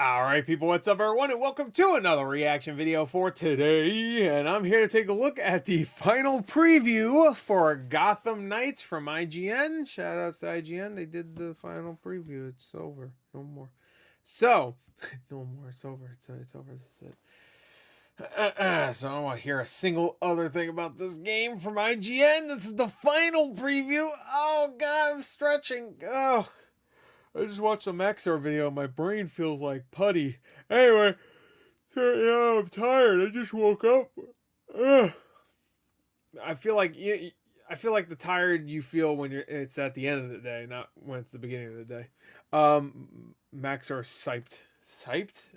Alright people, what's up everyone, and welcome to another reaction video for today. And I'm here to take a look at the final preview for Gotham Knights from IGN. Shout outs to IGN, they did the final preview. It's over, no more. So, no more, it's over, it's over, this is it. So I don't want to hear a single other thing about this game from IGN. This is the final preview. Oh god, I'm stretching. Oh, I just watched a Maxar video and my brain feels like putty. Anyway, I'm tired. I just woke up. Ugh. I feel like the tired you feel when it's at the end of the day, not when it's the beginning of the day. Maxar siped.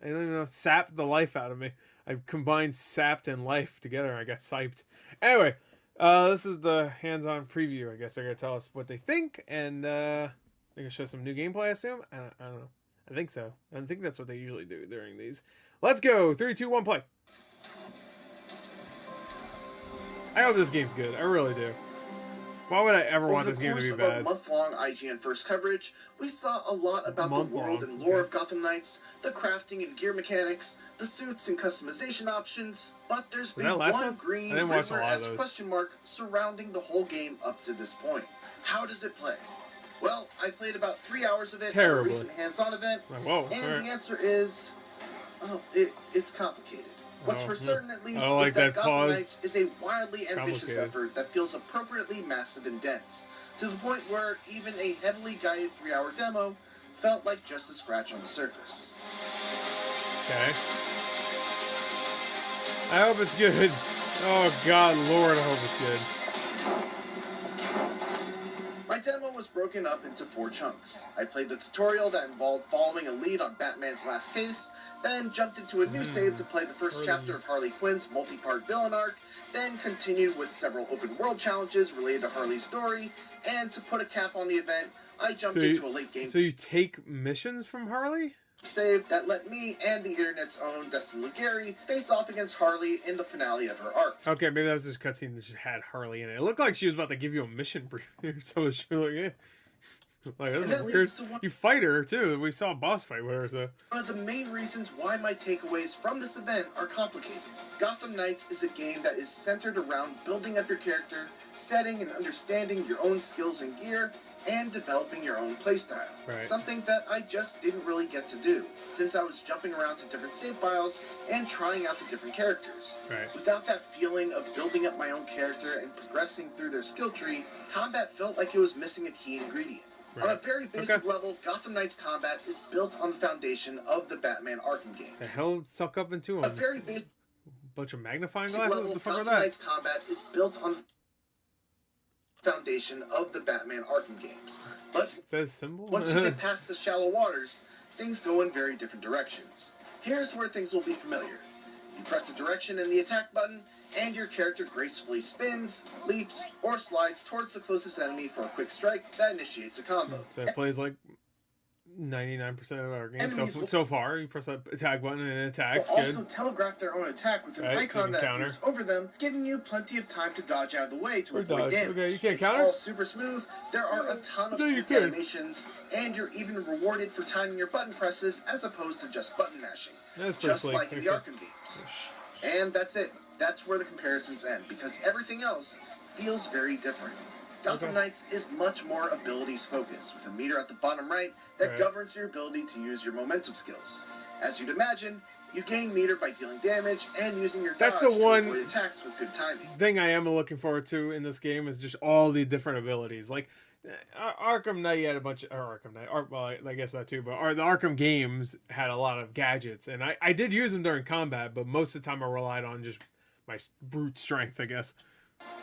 I don't even know. Sapped the life out of me. I've combined sapped and life together and I got siped. Anyway, this is the hands-on preview. I guess they're gonna tell us what they think, and they're gonna show some new gameplay, I assume. I don't know. I think so. I think that's what they usually do during these. Let's go. 3, 2, 1, play. I hope this game's good. I really do. Why would I ever want this game to be bad? Over the course of a month-long IGN first coverage, we saw a lot about the world and lore of Gotham Knights, the crafting and gear mechanics, the suits and customization options, but there's been one green Riddler-esque question mark surrounding the whole game up to this point. How does it play? Well, I played about 3 hours of it at a recent hands-on event, and the answer is, it's complicated. What's for certain, at least, is that Gotham Knights is a wildly ambitious effort that feels appropriately massive and dense, to the point where even a heavily guided 3-hour demo felt like just a scratch on the surface. Okay. I hope it's good. Oh God, Lord, I hope it's good. My demo was broken up into 4 chunks. I played the tutorial that involved following a lead on Batman's last case, then jumped into a new save to play the first chapter of Harley Quinn's multi-part villain arc, then continued with several open world challenges related to Harley's story, and to put a cap on the event, I jumped into a late game. So you take missions from Harley? Save that let me and the internet's own Dustin Legary face off against Harley in the finale of her arc. Okay, maybe that was just a cutscene that just had Harley in it. It looked like she was about to give you a mission brief, so she was like, yeah. Like, that's weird. You fight her too. We saw a boss fight with her. So one of the main reasons why my takeaways from this event are complicated. Gotham Knights is a game that is centered around building up your character, setting and understanding your own skills and gear, and developing your own playstyle. Something that I just didn't really get to do, since I was jumping around to different save files and trying out the different characters. Without that feeling of building up my own character and progressing through their skill tree, combat felt like it was missing a key ingredient. On a very basic level, Gotham Knights combat is built on the foundation of the Batman Arkham games. The hell suck up into him? A very basic bunch of magnifying glasses? level, Gotham Knights combat is built on the foundation of the Batman Arkham games. But once you get past the shallow waters, things go in very different directions. Here's where things will be familiar. You press the direction and the attack button, and your character gracefully spins, leaps, or slides towards the closest enemy for a quick strike that initiates a combo. So it plays like 99% of our games so far. You press that attack button and it attacks. They'll also telegraph their own attack with an icon that moves over them, giving you plenty of time to dodge out of the way to avoid damage. Okay, you can't it's counter? all super smooth. There are a ton of slick animations, and you're even rewarded for timing your button presses as opposed to just button mashing. Just like in the Arkham games. And that's it. That's where the comparisons end, because everything else feels very different. Gotham Knights is much more abilities focused, with a meter at the bottom right that governs your ability to use your momentum skills. As you'd imagine, you gain meter by dealing damage and using your dodge to avoid attacks with good timing. Thing I am looking forward to in this game is just all the different abilities. Like Arkham Knight had a bunch of Arkham Knight. Well, I guess that too. But the Arkham games had a lot of gadgets, and I did use them during combat, but most of the time I relied on just my brute strength, I guess.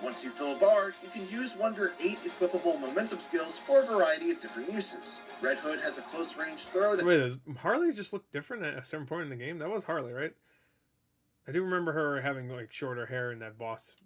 Once you fill a bar, you can use one of your 8 equipable momentum skills for a variety of different uses. Red Hood has a close-range throw that... Wait, does Harley just look different at a certain point in the game? That was Harley, right? I do remember her having like shorter hair in that boss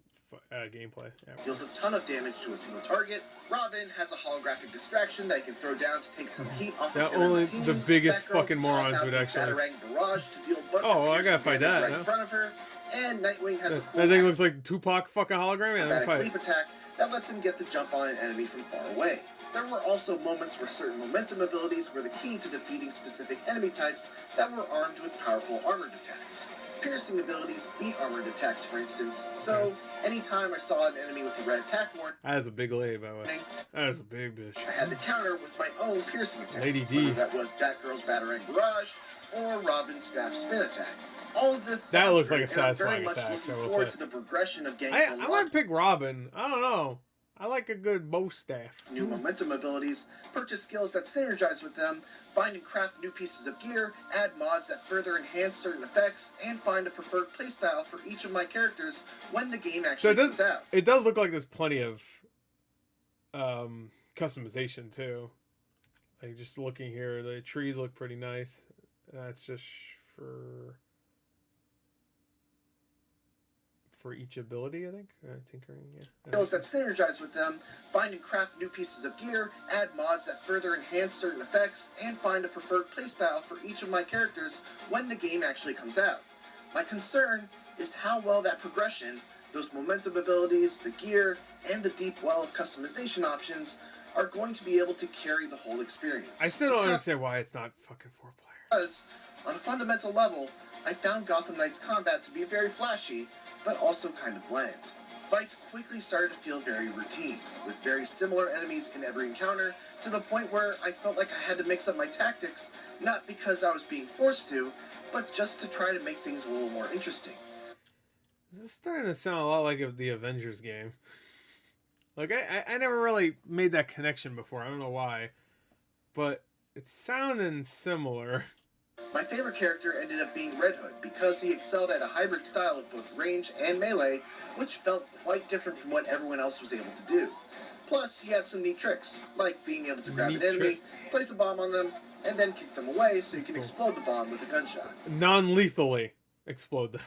gameplay. Deals a ton of damage to a single target. Robin has a holographic distraction that can throw down to take some heat off of only the biggest fucking morons would actually... barrage to deal a bunch of I gotta fight that in front of her. And Nightwing has a cool... That thing looks like Tupac fucking hologram. Yeah, leap attack that lets him get the jump on an enemy from far away. There were also moments where certain momentum abilities were the key to defeating specific enemy types that were armed with powerful armored attacks. Piercing abilities beat armored attacks, for instance, so anytime I saw an enemy with a red attack warning... That is a big lady, by the way. That is a big bitch. I had to counter with my own piercing attack. Lady D. Whether that was Batgirl's Batarang Barrage or Robin's Staff Spin attack. All of this that looks like great, a satisfying and I'm very attack. much looking forward to the progression of getting I might pick Robin. I don't know. I like a good bow staff. New momentum abilities, purchase skills that synergize with them, find and craft new pieces of gear, add mods that further enhance certain effects, and find a preferred playstyle for each of my characters when the game actually comes out. It does look like there's plenty of customization too. Like just looking here, the trees look pretty nice. That's just for each ability, I think. Tinkering, yeah. Skills that synergize with them, find and craft new pieces of gear, add mods that further enhance certain effects, and find a preferred playstyle for each of my characters when the game actually comes out. My concern is how well that progression, those momentum abilities, the gear, and the deep well of customization options are going to be able to carry the whole experience. I still don't understand why it's not fucking 4-player. Because, on a fundamental level, I found Gotham Knights combat to be very flashy, but also kind of bland. Fights quickly started to feel very routine, with very similar enemies in every encounter, to the point where I felt like I had to mix up my tactics, not because I was being forced to, but just to try to make things a little more interesting. This is starting to sound a lot like the Avengers game. Like, I never really made that connection before. I don't know why. But it's sounding similar. My favorite character ended up being Red Hood because he excelled at a hybrid style of both range and melee, which felt quite different from what everyone else was able to do. Plus, he had some neat tricks, like being able to grab an enemy, place a bomb on them, and then kick them away so you can explode the bomb with a gunshot. Non-lethally explode them.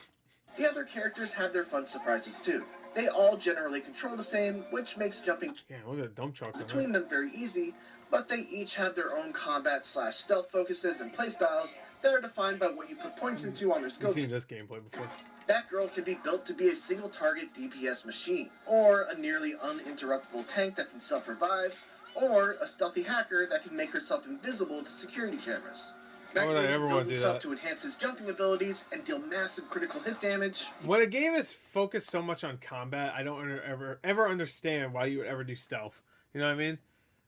The other characters have their fun surprises too. They all generally control the same, which makes jumping look at the dump truck between them very easy, but they each have their own combat/stealth focuses and playstyles that are defined by what you put points into on their skill tree. I've seen this gameplay before. Batgirl can be built to be a single-target DPS machine, or a nearly uninterruptible tank that can self-revive, or a stealthy hacker that can make herself invisible to security cameras. Batman can build himself to enhance his jumping abilities and deal massive critical hit damage. When a game is focused so much on combat, I don't ever understand why you would ever do stealth. You know what I mean?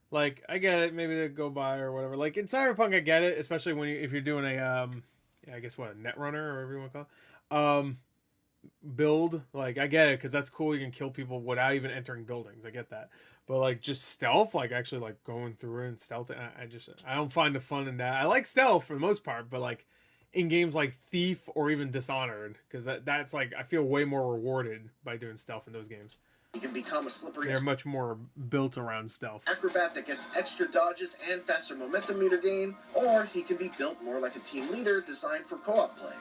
Like, I get it, maybe to go by or whatever. Like, in Cyberpunk, I get it, especially when if you're doing a, I guess what, a netrunner or whatever you want to call it. Build, like, I get it, because that's cool, you can kill people without even entering buildings, I get that. But, like, just stealth, like, actually, like, going through it and stealth, I don't find the fun in that. I like stealth for the most part, but, like, in games like Thief or even Dishonored, because that's, like, I feel way more rewarded by doing stealth in those games. He can become a slippery... They're much more built around stealth. ...acrobat that gets extra dodges and faster momentum meter gain, or he can be built more like a team leader designed for co-op play.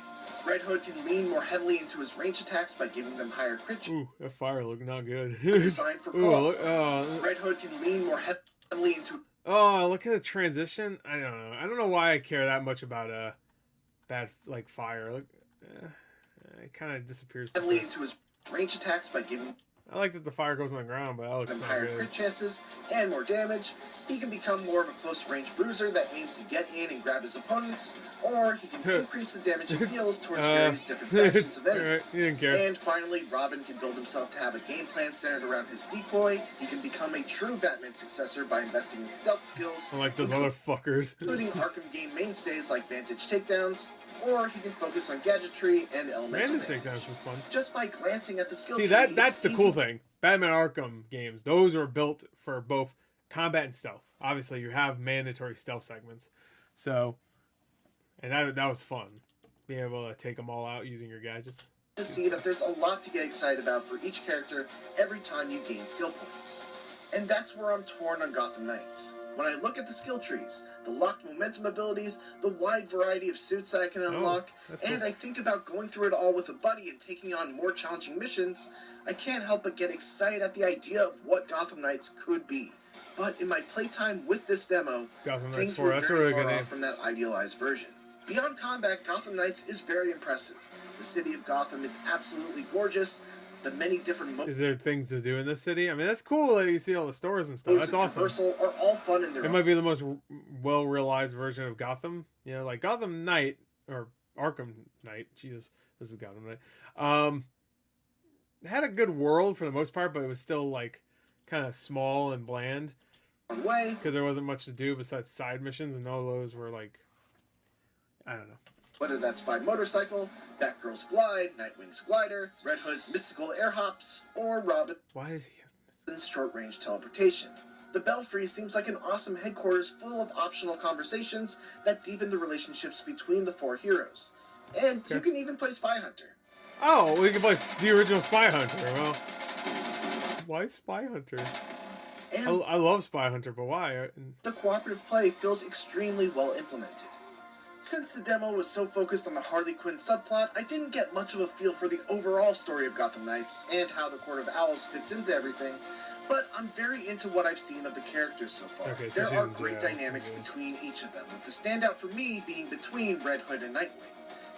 Red Hood can lean more heavily into his range attacks by giving them higher crit. Ooh, that fire look not good. Designed for co-op. Red Hood can lean more heavily into... Oh, look at the transition. I don't know. I don't know why I care that much about bad, like, fire. Look, it kind of disappears. Heavily into his range attacks by giving... I like that the fire goes on the ground, but that looks not higher good. crit chances and more damage. He can become more of a close-range bruiser that aims to get in and grab his opponents, or he can increase the damage he deals towards various different factions of enemies. He didn't care. And finally, Robin can build himself to have a game plan centered around his decoy. He can become a true Batman successor by investing in stealth skills, Unlike those other fuckers. including Arkham game mainstays like Vantage takedowns, or he can focus on gadgetry and elemental damage. Takedowns was fun. Just by glancing at the skill tree, that's the cool thing. Batman Arkham games, those are built for both combat and stealth. Obviously, you have mandatory stealth segments. So, and that was fun. Being able to take them all out using your gadgets. To see that there's a lot to get excited about for each character every time you gain skill points. And that's where I'm torn on Gotham Knights. When I look at the skill trees, the locked momentum abilities, the wide variety of suits that I can unlock, and I think about going through it all with a buddy and taking on more challenging missions, I can't help but get excited at the idea of what Gotham Knights could be. But in my playtime with this demo, things were very far off from that idealized version. Beyond combat, Gotham Knights is very impressive. The city of Gotham is absolutely gorgeous, the many different Is there things to do in this city? I mean, that's cool that you see all the stores and stuff. That's awesome. Are all fun in their own. Might be the most well-realized version of Gotham. You know, like Gotham Knight or Arkham Knight. Jesus, this is Gotham Knight. It had a good world for the most part, but it was still like kind of small and bland. Because there wasn't much to do besides side missions, and all those were like, I don't know. Whether that's by motorcycle, Batgirl's glide, Nightwing's glider, Red Hood's mystical air hops, or Robin's short-range teleportation. The Belfry seems like an awesome headquarters full of optional conversations that deepen the relationships between the four heroes. And you can even play Spy Hunter. Oh, we can play the original Spy Hunter. Well, why Spy Hunter? I love Spy Hunter, but why? The cooperative play feels extremely well implemented. Since the demo was so focused on the Harley Quinn subplot, I didn't get much of a feel for the overall story of Gotham Knights and how the Court of Owls fits into everything, but I'm very into what I've seen of the characters so far. Okay, there are great dynamics between each of them, with the standout for me being between Red Hood and Nightwing.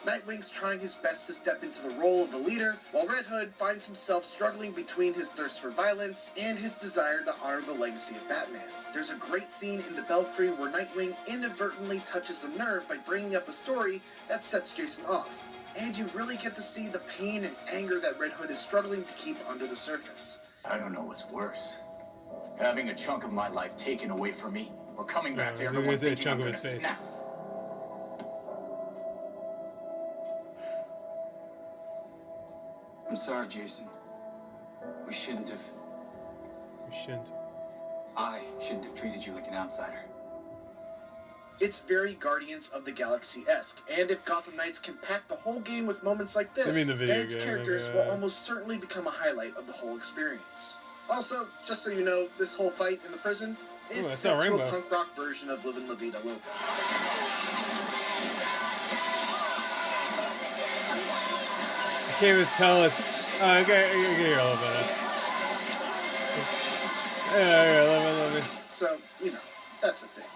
Nightwing's trying his best to step into the role of the leader, while Red Hood finds himself struggling between his thirst for violence and his desire to honor the legacy of Batman. There's a great scene in the Belfry where Nightwing inadvertently touches a nerve by bringing up a story that sets Jason off. And you really get to see the pain and anger that Red Hood is struggling to keep under the surface. I don't know what's worse. Having a chunk of my life taken away from me, or coming back to everyone thinking I'm gonna snap. I'm sorry, Jason. We shouldn't have. I shouldn't have treated you like an outsider. It's very Guardians of the Galaxy-esque, and if Gotham Knights can pack the whole game with moments like this, then its characters will almost certainly become a highlight of the whole experience. Also, just so you know, this whole fight in the prison, it's set to a punk rock version of Livin' La Vida Loca. I can't even tell it. I can hear a little bit. Yeah, So, you know, that's the thing.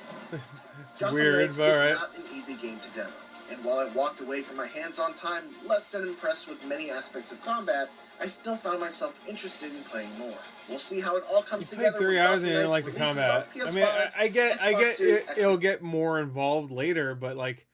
It's Gotham weird, Knights but is alright. not an easy game to demo, and while I walked away from my hands-on time less than impressed with many aspects of combat, I still found myself interested in playing more. We'll see how it all comes together. 3 hours and you didn't like the combat. I mean, I get it'll get more involved later, but like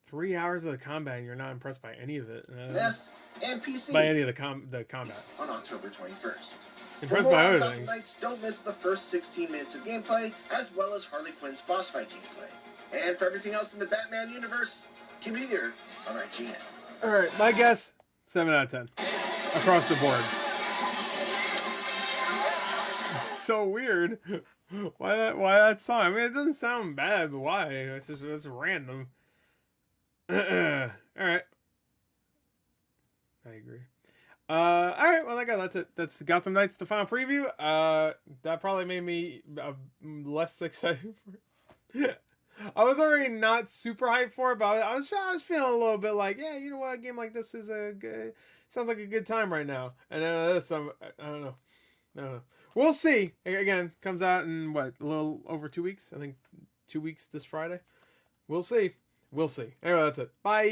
3 hours of the combat and you're not impressed by any of it. NES and PC by any of the combat. On October 21st. Impressed by other Gotham things. Knights, don't miss the first 16 minutes of gameplay, as well as Harley Quinn's boss fight gameplay. And for everything else in the Batman universe, keep it here on IGN. Alright, my guess, 7 out of 10. Across the board. It's so weird. Why that song? I mean, it doesn't sound bad, but why? It's random. Alright. I agree. Alright, well, that's it. That's Gotham Knights, the final preview. That probably made me less excited for it. I was already not super hyped for it, but I was feeling a little bit like, yeah, you know what, a game like this is sounds like a good time right now. And then this, I don't know. We'll see. Again, comes out in what, a little over 2 weeks? I think 2 weeks this Friday. We'll see. Anyway, that's it. Bye.